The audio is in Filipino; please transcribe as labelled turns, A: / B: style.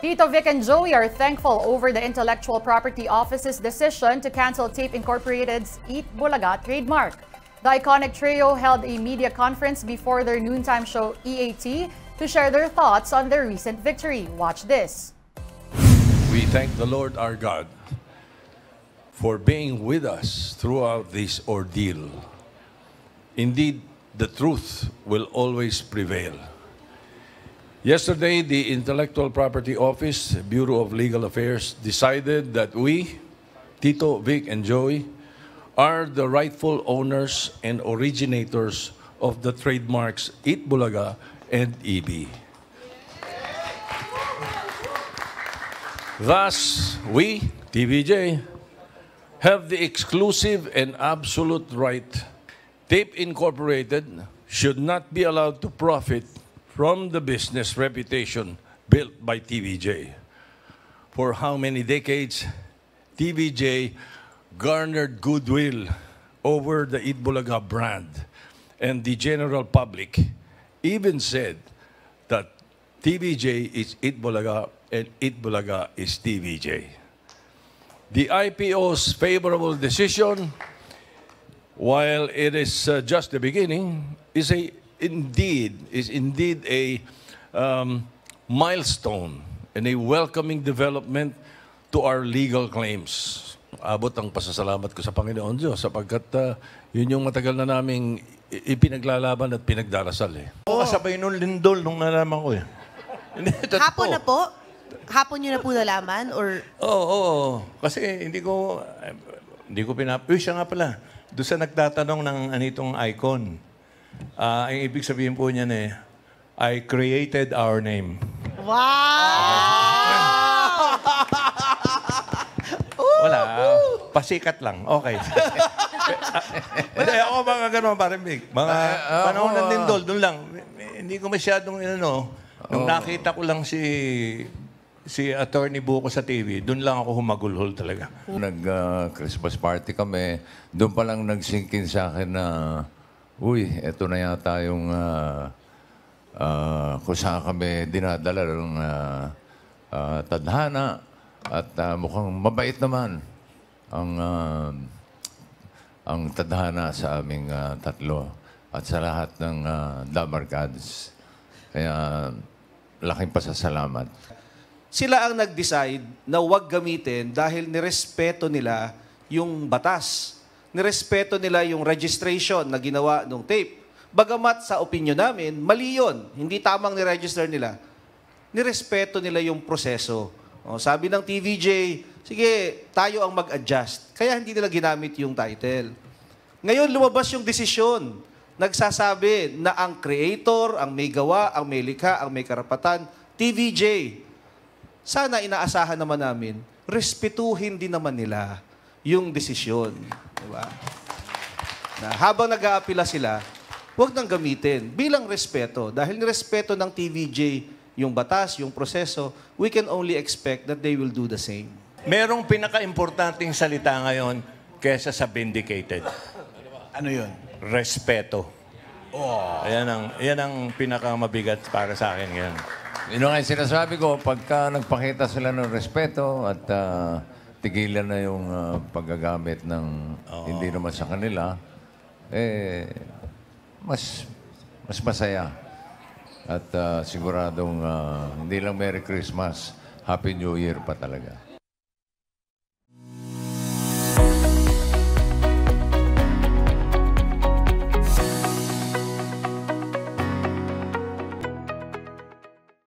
A: Tito Vic and Joey are thankful over the Intellectual Property Office's decision to cancel Tape Incorporated's Eat Bulaga trademark. The iconic trio held a media conference before their noontime show EAT to share their thoughts on their recent victory. Watch this.
B: We thank the Lord our God for being with us throughout this ordeal. Indeed, the truth will always prevail. Yesterday, the Intellectual Property Office, Bureau of Legal Affairs, decided that we, Tito, Vic, and Joey, are the rightful owners and originators of the trademarks Eat Bulaga and EB. Thus, we, TVJ, have the exclusive and absolute right. Tape Incorporated should not be allowed to profit from the business reputation built by TVJ. For how many decades, TVJ garnered goodwill over the Eat Bulaga brand, and the general public even said that TVJ is Eat Bulaga and Eat Bulaga is TVJ. The IPO's favorable decision, while it is just the beginning, is indeed a milestone and a welcoming development to our legal claims. Abot ang pasasalamat ko sa Panginoon Diyos sapagkat yun yung matagal na naming ipinaglalaban at pinagdarasal eh.
C: Kasabay nung lindol nung nalaman ko eh.
D: Hapon na po? Hapon nyo na po nalaman? Or...
C: Oo. Kasi hindi ko siya nga pala. Doon sa nagtatanong ng anitong icon, ang ibig sabihin po niyan eh, I created our name.
D: Wow!
C: Wala. Pasikat lang. Okay. Hindi, ako mga gano'n, parang big. Mga panahon ng lindol, doon lang. Hindi ko masyadong, nung nakita ko lang si Attorney Buko sa TV, doon lang ako humagulhol talaga.
E: Christmas party kami, doon pa lang nag-sink in sa akin na, uy, eto na yata yung kung saan kami dinadala ng tadhana at mukhang mabait naman ang tadhana sa aming tatlo at sa lahat ng Damarcads. Kaya laking pasasalamat.
F: Sila ang nag-decide na huwag gamitin dahil nirespeto nila yung batas. Nirespeto nila yung registration na ginawa ng tape. Bagamat sa opinion namin, mali yun. Hindi tamang niregister nila. Nirespeto nila yung proseso. O, sabi ng TVJ, sige, tayo ang mag-adjust. Kaya hindi nila ginamit yung title. Ngayon, lumabas yung desisyon. Nagsasabi na ang creator, ang may gawa, ang may likha, ang may karapatan, TVJ. Sana inaasahan naman namin, respetuhin din naman nila yung desisyon. Diba? Na habang nag-aapila sila, huwag nang gamitin bilang respeto. Dahil nirespeto ng TVJ yung batas, yung proseso, we can only expect that they will do the same.
C: Merong pinaka-importanting salita ngayon kesa sa vindicated.
F: Ano yun?
C: Respeto. Oh. Yan ang pinaka-mabigat para sa akin ngayon.
E: Yun nga yung sinasabi ko, pagka nagpakita sila ng respeto at tigilan na yung paggagamit ng hindi naman sa kanila, mas masaya. At siguradong hindi lang Merry Christmas, Happy New Year pa talaga.